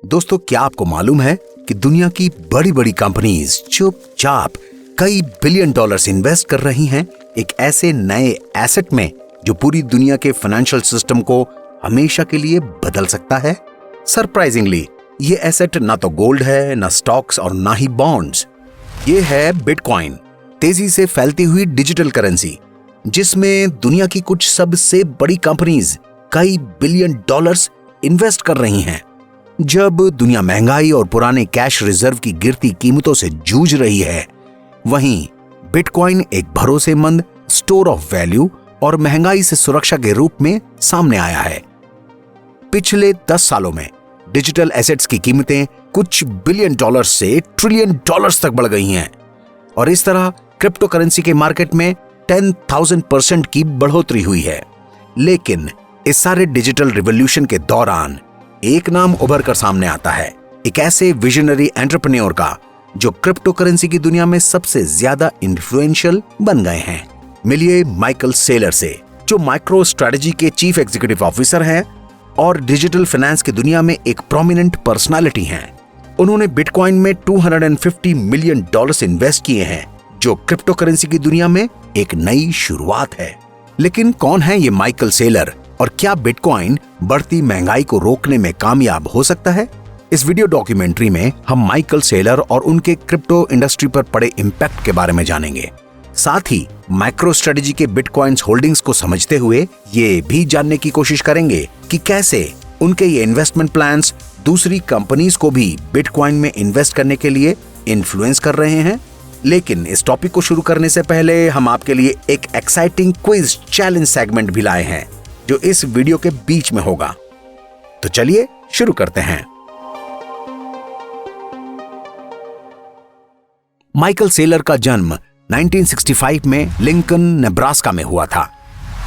दोस्तों, क्या आपको मालूम है कि दुनिया की बड़ी बड़ी कंपनीज चुपचाप कई बिलियन डॉलर्स इन्वेस्ट कर रही हैं एक ऐसे नए एसेट में जो पूरी दुनिया के फाइनेंशियल सिस्टम को हमेशा के लिए बदल सकता है। सरप्राइजिंगली ये एसेट ना तो गोल्ड है, ना स्टॉक्स और ना ही बॉन्ड्स। ये है बिटकॉइन, तेजी से फैलती हुई डिजिटल करेंसी जिसमें दुनिया की कुछ सबसे बड़ी कंपनीज कई बिलियन डॉलर्स इन्वेस्ट कर रही हैं। जब दुनिया महंगाई और पुराने कैश रिजर्व की गिरती कीमतों से जूझ रही है, वहीं बिटकॉइन एक भरोसेमंद स्टोर ऑफ वैल्यू और महंगाई से सुरक्षा के रूप में सामने आया है। पिछले 10 सालों में डिजिटल एसेट्स की कीमतें कुछ बिलियन डॉलर्स से ट्रिलियन डॉलर्स तक बढ़ गई हैं और इस तरह क्रिप्टो करेंसी के मार्केट में 10,000% की बढ़ोतरी हुई है। लेकिन इस सारे डिजिटल रिवॉल्यूशन के दौरान एक नाम उभर कर सामने आता है, एक ऐसे विजनरी एंटरप्रेन्योर का जो क्रिप्टो करेंसी की दुनिया में सबसे ज्यादा इन्फ्लुएंशियल बन गए हैं। मिलिए माइकल सेलर से, जो माइक्रो स्ट्रेटजी के चीफ एग्जीक्यूटिव ऑफिसर हैं और डिजिटल फाइनेंस की दुनिया में एक प्रोमिनेंट पर्सनालिटी हैं। उन्होंने बिटकॉइन में $250 मिलियन इन्वेस्ट किए हैं, जो क्रिप्टो करेंसी की दुनिया में एक नई शुरुआत है। लेकिन कौन है ये माइकल सेलर और क्या बिटकॉइन बढ़ती महंगाई को रोकने में कामयाब हो सकता है? इस वीडियो डॉक्यूमेंट्री में हम माइकल सेलर और उनके क्रिप्टो इंडस्ट्री पर पड़े इम्पैक्ट के बारे में जानेंगे। साथ ही माइक्रो स्ट्रेटजी के बिटकॉइंस होल्डिंग्स को समझते हुए ये भी जानने की कोशिश करेंगे कि कैसे उनके ये इन्वेस्टमेंट प्लान्स दूसरी कंपनीज को भी बिटकॉइन में इन्वेस्ट करने के लिए इन्फ्लुएंस कर रहे हैं। लेकिन इस टॉपिक को शुरू करने से पहले हम आपके लिए एक एक्साइटिंग क्विज चैलेंज सेगमेंट भी लाए हैं जो इस वीडियो के बीच में होगा। तो चलिए शुरू करते हैं। माइकल सेलर का जन्म 1965 में लिंकन, नेब्रास्का में हुआ था।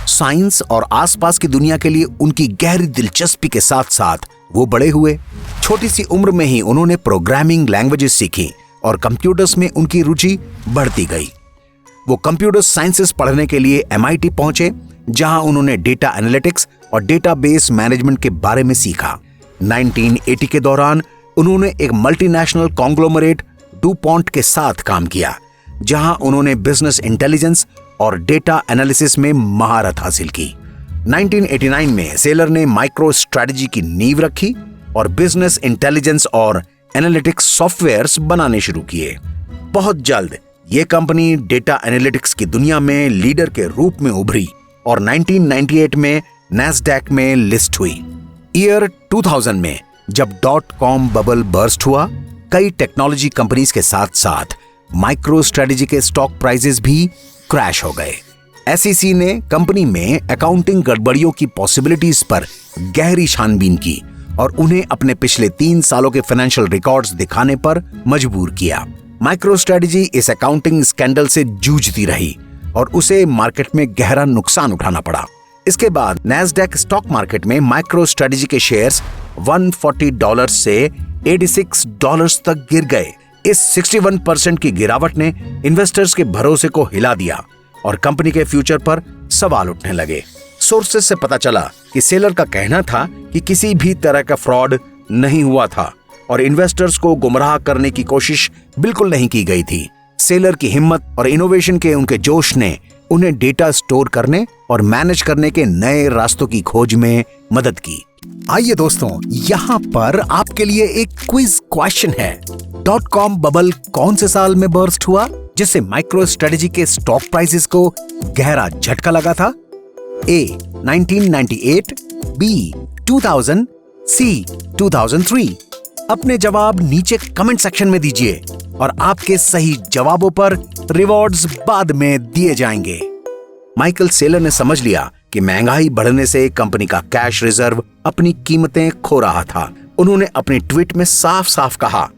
साइंस और आसपास की दुनिया के लिए उनकी गहरी दिलचस्पी के साथ साथ वो बड़े हुए। छोटी सी उम्र में ही उन्होंने प्रोग्रामिंग लैंग्वेजेस सीखी और कंप्यूटर्स में उनकी रुचि बढ़ती गई। वो कंप्यूटर साइंसेस पढ़ने के लिए MIT पहुंचे, जहां उन्होंने डेटा एनालिटिक्स और डेटाबेस मैनेजमेंट के बारे में सीखा। 1980 के दौरान उन्होंने एक मल्टीनेशनल कॉन्ग्लोमरेट डुपॉन्ट के साथ काम किया, जहां उन्होंने बिजनेस इंटेलिजेंस और डेटा एनालिसिस में महारत हासिल की। 1989 में सेलर ने माइक्रो स्ट्रेटजी की नींव रखी और बिजनेस इंटेलिजेंस और एनालिटिक्स सॉफ्टवेयर्स बनाने शुरू किए। बहुत जल्द ये कंपनी डेटा एनालिटिक्स की दुनिया में लीडर के रूप में उभरी और 1998 में नैस्डैक में लिस्ट हुई। ईयर 2000 में जब .com बबल बर्स्ट हुआ, कई टेक्नोलॉजी कंपनीज के साथ साथ माइक्रो स्ट्रेटजी के स्टॉक प्राइसेस भी क्रैश हो गए। SEC ने कंपनी में अकाउंटिंग गड़बड़ियों की पॉसिबिलिटीज पर गहरी छानबीन की और उन्हें अपने पिछले 3 सालों के फाइनेंशियल रिकॉर्ड्स दिखाने पर मजबूर किया। माइक्रो स्ट्रेटजी इस अकाउंटिंग स्कैंडल से जूझती रही और उसे मार्केट में गहरा नुकसान उठाना पड़ा। इसके बाद नैस्डैक स्टॉक मार्केट में माइक्रो स्ट्रेटजी के शेयर्स $140 से $86 तक गिर गए। इस 61% की गिरावट ने इन्वेस्टर्स के भरोसे को हिला दिया और कंपनी के फ्यूचर पर सवाल उठने लगे। सोर्सेस से पता चला कि सेलर का कहना था कि किसी भी तरह का फ्रॉड नहीं हुआ था और इन्वेस्टर्स को गुमराह करने की कोशिश बिल्कुल नहीं की गई थी। सेलर की हिम्मत और इनोवेशन के उनके जोश ने उन्हें डेटा स्टोर करने और मैनेज करने के नए रास्तों की खोज में मदद की। आइए दोस्तों, यहाँ पर आपके लिए एक क्विज क्वेश्चन है। .com बबल कौन से साल में बर्स्ट हुआ जिससे माइक्रो स्ट्रेटजी के स्टॉक प्राइसेस को गहरा झटका लगा था? A 1998, B 2000, C 2003। अपने जवाब नीचे कमेंट सेक्शन में दीजिए और आपके सही जवाबों पर रिवॉर्ड्स बाद में दिए जाएंगे। माइकल सेलर ने समझ लिया कि महंगाई बढ़ने से कंपनी का कैश रिजर्व अपनी कीमतें खो रहा था। उन्होंने अपने ट्वीट में साफ साफ कहा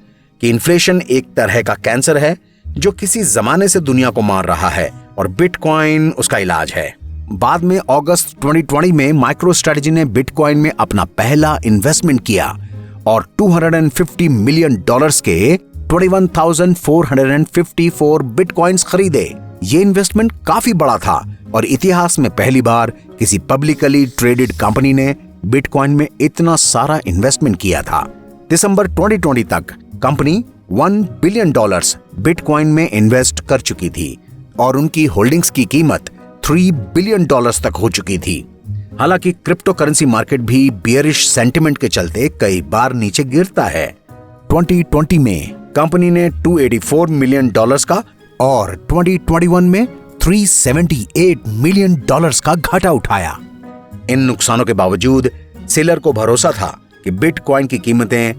कि इन्फ्लेशन एक तरह का कैंसर है जो किसी जमाने से दुनिया को मार रहा है और बिटकॉइन उसका इलाज है। बाद में अगस्त 2020 में माइक्रो स्ट्रेटजी ने बिटकॉइन में अपना पहला इन्वेस्टमेंट किया और $250 मिलियन के 21,454 बिटकॉइंस खरीदे। ये इन्वेस्टमेंट काफी बड़ा था और इतिहास में पहली बार किसी पब्लिकली ट्रेडेड कंपनी ने बिटकॉइन में इतना सारा इन्वेस्टमेंट किया था। दिसंबर 2020 तक कंपनी $1 बिलियन बिटकॉइन में इन्वेस्ट कर चुकी थी और उनकी होल्डिंग्स की कीमत $3 बिलियन तक हो चुकी थी। हालांकि क्रिप्टो करेंसी मार्केट भी बियरिश सेंटिमेंट के चलते कई बार नीचे गिरता है। 2020 में कंपनी ने $284 मिलियन का और 2021 में $378 मिलियन का घाटा उठाया। इन नुकसानों के बावजूद सेलर को भरोसा था कि बिटकॉइन की कीमतें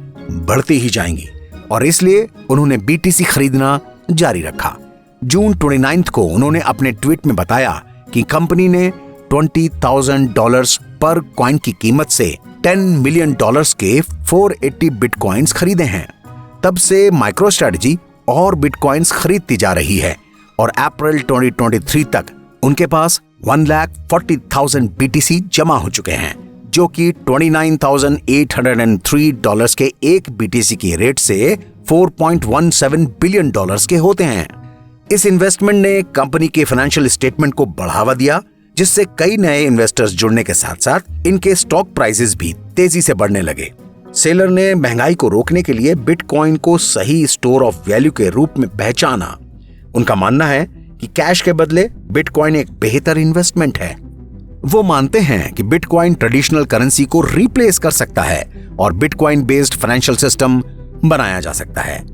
बढ़ती ही जाएंगी और इसलिए उन्होंने बीटीसी खरीदना जारी रखा। जून 29 को उन्होंने अपने ट्वीट में बताया कि कंपनी ने $20,000 पर कॉइन की कीमत से $10 मिलियन के 480 बिटकॉइंस खरीदे हैं। तब से माइक्रोस्ट्रेटजी और बिटकॉइंस खरीदती जा रही है और अप्रैल 2023 तक उनके पास 1,40,000 बीटीसी जमा हो चुके हैं, जो कि $29,803 के एक बीटीसी की रेट से $4.17 बिलियन के होते हैं। इस इन्वेस्टमेंट ने कंपनी के फाइनेंशियल स्टेटमेंट को बढ़ावा दिया, जिससे कई नए इन्वेस्टर्स जुड़ने के साथ साथ इनके स्टॉक प्राइसेस भी तेजी से बढ़ने लगे। सेलर ने महंगाई को रोकने के लिए बिटकॉइन को सही स्टोर ऑफ वैल्यू के रूप में पहचाना। उनका मानना है कि कैश के बदले बिटकॉइन एक बेहतर इन्वेस्टमेंट है। वो मानते हैं कि बिटकॉइन ट्रेडिशनल करेंसी को रिप्लेस कर सकता है और बिटकॉइन बेस्ड फाइनेंशियल सिस्टम बनाया जा सकता है।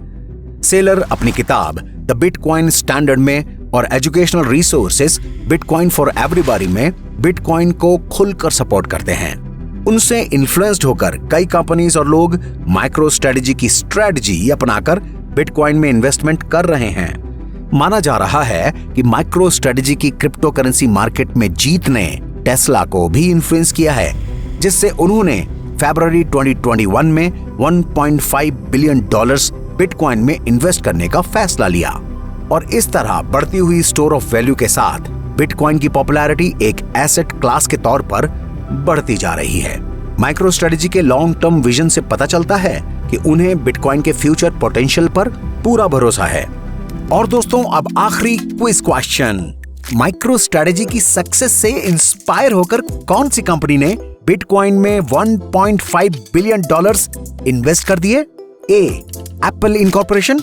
सेलर अपनी किताब द बिटकॉइन स्टैंडर्ड में और educational resources bitcoin for everybody में बिटकॉइन को खुलकर सपोर्ट करते हैं। उनसे इन्फ्लुएंस्ड होकर कई कंपनीज और लोग माइक्रो स्ट्रेटजी की स्ट्रेटजी अपनाकर बिटकॉइन में इन्वेस्टमेंट कर रहे हैं। माना जा रहा है कि माइक्रो स्ट्रेटजी की क्रिप्टो करेंसी मार्केट में जीत ने टेस्ला को भी इन्फ्लुएंस किया है, जिससे उन्होंने फरवरी 2021 में $1.5 बिलियन बिटकॉइन में इन्वेस्ट करने का फैसला लिया और इस तरह बढ़ती हुई स्टोर ऑफ वैल्यू के साथ बिटकॉइन की पॉपुलैरिटी एक एसेट क्लास के तौर पर बढ़ती जा रही है। माइक्रो स्ट्रेटजी के लॉन्ग टर्म विजन से पता चलता है कि उन्हें बिटकॉइन के फ्यूचर पोटेंशियल पर पूरा भरोसा है। और दोस्तों, अब आखिरी क्विज क्वेश्चन, माइक्रो स्ट्रेटजी की सक्सेस से इंस्पायर होकर कौन सी कंपनी ने बिटकॉइन में $1.5 बिलियन इन्वेस्ट कर दिए? ए, एप्पल इनकॉर्पोरेशन,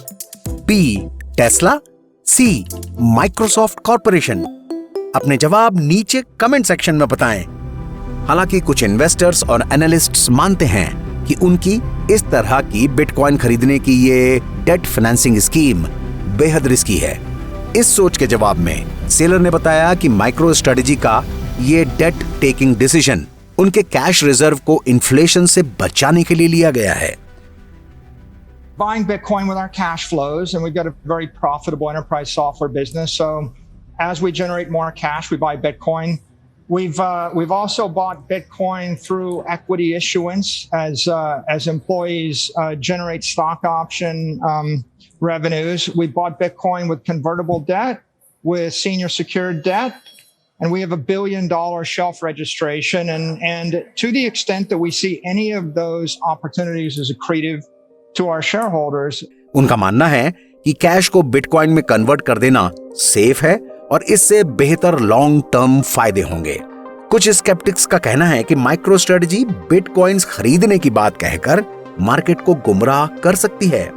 बी, टेस्ला, सी, माइक्रोसॉफ्ट कॉर्पोरेशन। अपने जवाब नीचे कमेंट सेक्शन में बताएं। हालांकि कुछ इन्वेस्टर्स और एनालिस्ट्स मानते हैं कि उनकी इस तरह की बिटकॉइन खरीदने की ये डेट फाइनेंसिंग स्कीम बेहद रिस्की है। इस सोच के जवाब में सेलर ने बताया कि माइक्रो स्ट्रेटजी का ये डेट टेकिंग डिसीजन उनके कैश रिजर्व को इन्फ्लेशन से बचाने के लिए लिया गया है। Buying Bitcoin with our cash flows, and we've got a very profitable enterprise software business. So as we generate more cash, we buy Bitcoin. We've also bought Bitcoin through equity issuance as employees generate stock option revenues. We bought Bitcoin with convertible debt, with senior secured debt, and we have $1 billion shelf registration. And to the extent that we see any of those opportunities as accretive to our shareholders. उनका मानना है कि cash को bitcoin में convert कर देना safe है और इससे बेहतर लॉन्ग टर्म फायदे होंगे। कुछ स्केप्टिक्स का कहना है कि माइक्रो स्ट्रेटजी बिटकॉइंस खरीदने की बात कहकर मार्केट को गुमराह कर सकती है।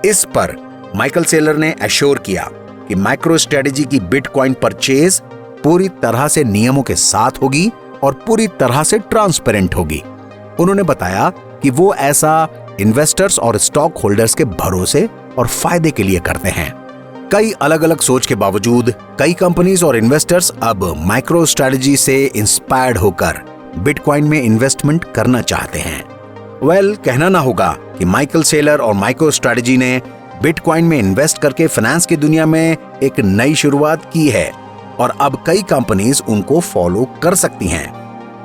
इस पर माइकल सेलर ने एश्योर किया कि माइक्रो स्ट्रेटजी की बिटकॉइन परचेज पूरी तरह से नियमों के साथ होगी और पूरी तरह से ट्रांसपेरेंट होगी। उन्होंने बताया कि वो ऐसा इन्वेस्टर्स और स्टॉक होल्डर्स के भरोसे और फायदे के लिए करते हैं। कई अलग अलग सोच के बावजूद कई कंपनीज और इन्वेस्टर्स अब माइक्रो स्ट्रेटजी से इंस्पायर्ड होकर बिटकॉइन में इन्वेस्टमेंट करना चाहते हैं। कहना ना होगा कि माइकल सेलर और माइक्रो स्ट्रेटजी ने बिटकॉइन में इन्वेस्ट करके फाइनेंस की दुनिया में एक नई शुरुआत की है और अब कई कंपनीज उनको फॉलो कर सकती हैं।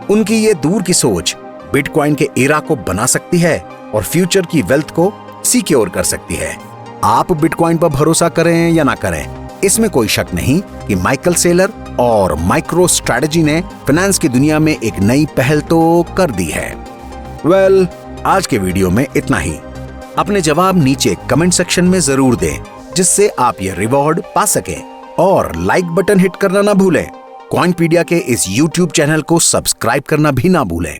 उनकी ये दूर की सोच बिटकॉइन के एरा को बना सकती है और फ्यूचर की वेल्थ को सिक्योर कर सकती है। आप बिटकॉइन पर भरोसा करें या ना करें, इसमें कोई शक नहीं कि माइकल सेलर और माइक्रो स्ट्रेटजी ने फाइनेंस की दुनिया में एक नई पहल तो कर दी है। आज के वीडियो में इतना ही। अपने जवाब नीचे कमेंट सेक्शन में जरूर दें, जिससे आप ये रिवॉर्ड पा सकें और लाइक बटन हिट करना ना भूलें। कॉइनपीडिया के इस YouTube चैनल को सब्सक्राइब करना भी ना भूलें।